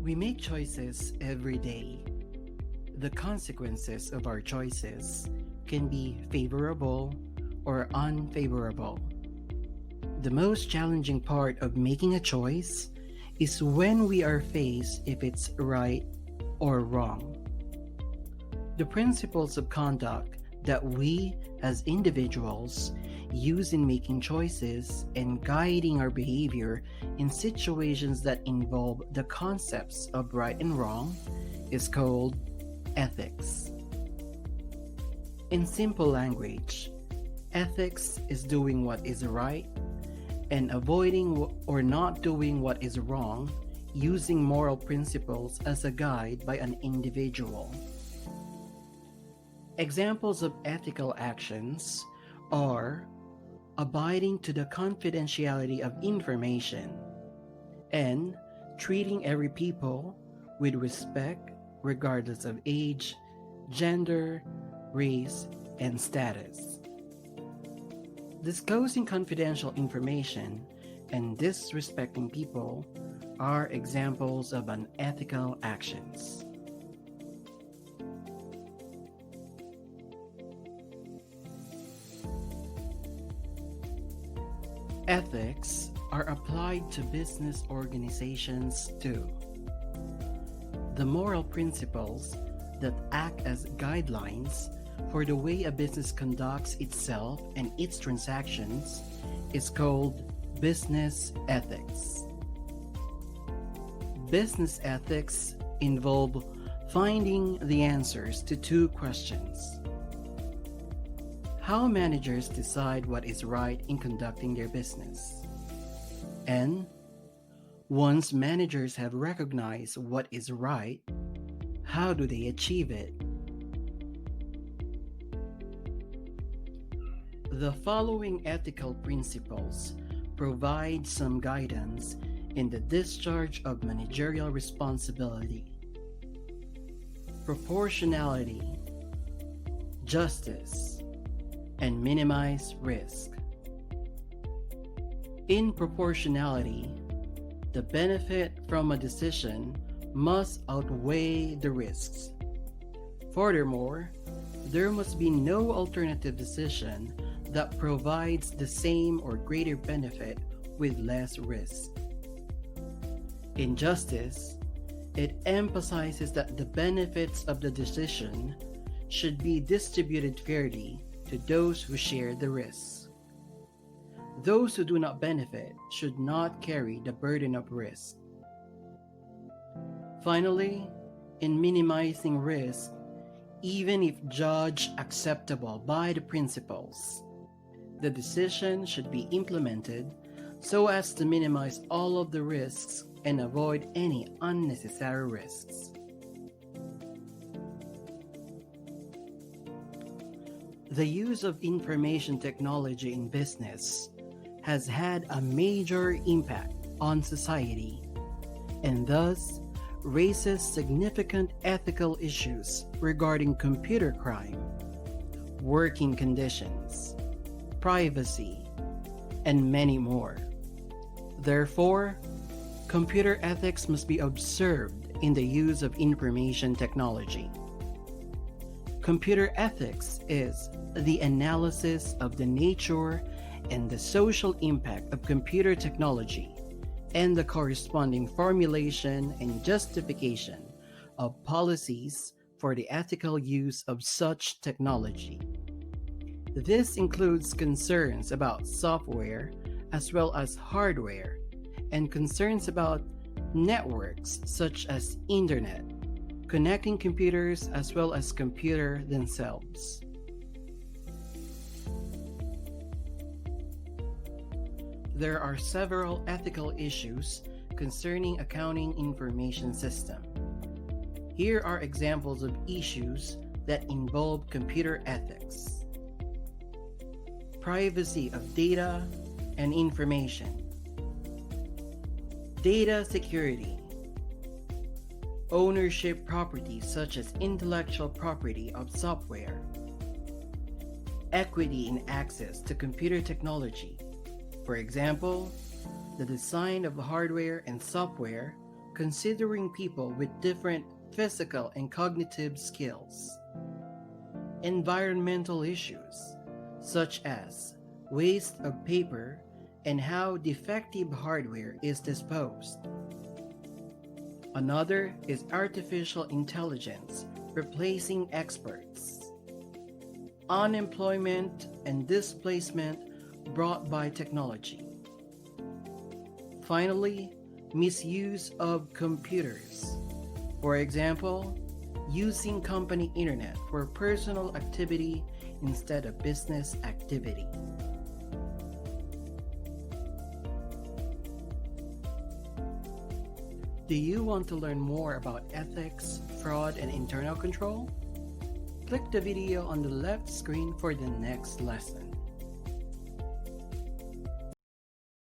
We make choices every day. The consequences of our choices can be favorable or unfavorable. The most challenging part of making a choice is when we are faced if it's right or wrong. The principles of conduct that we as individuals use in making choices and guiding our behavior in situations that involve the concepts of right and wrong is called ethics. In simple language, ethics is doing what is right and avoiding or not doing what is wrong using moral principles as a guide by an individual. Examples of ethical actions are abiding to the confidentiality of information and treating every people with respect regardless of age, gender, race, and status. Disclosing confidential information and disrespecting people are examples of unethical actions. Ethics are applied to business organizations too. The moral principles that act as guidelines for the way a business conducts itself and its transactions is called business ethics. Business ethics involve finding the answers to two questions. How managers decide what is right in conducting their business. And once managers have recognized what is right, how do they achieve it? The following ethical principles provide some guidance in the discharge of managerial responsibility. Proportionality, justice, and minimize risk. In proportionality, the benefit from a decision must outweigh the risks. Furthermore, there must be no alternative decision that provides the same or greater benefit with less risk. In justice, it emphasizes that the benefits of the decision should be distributed fairly to those who share the risks. Those who do not benefit should not carry the burden of risk. Finally, in minimizing risk, even if judged acceptable by the principles, the decision should be implemented so as to minimize all of the risks and avoid any unnecessary risks. The use of information technology in business has had a major impact on society and thus raises significant ethical issues regarding computer crime, working conditions, privacy, and many more. Therefore, computer ethics must be observed in the use of information technology. Computer ethics is the analysis of the nature and the social impact of computer technology and the corresponding formulation and justification of policies for the ethical use of such technology. This includes concerns about software as well as hardware and concerns about networks such as internet, connecting computers as well as computer themselves. There are several ethical issues concerning accounting information system. Here are examples of issues that involve computer ethics. Privacy of data and information. Data security. ownership property such as intellectual property of software, equity in access to computer technology. For example, the design of hardware and software considering people with different physical and cognitive skills. Environmental issues, such as waste of paper and how defective hardware is disposed. Another is artificial intelligence replacing experts. Unemployment and displacement brought by technology. Finally, misuse of computers. For example, using company internet for personal activity instead of business activity. Do you want to learn more about ethics, fraud, and internal control? Click the video on the left screen for the next lesson.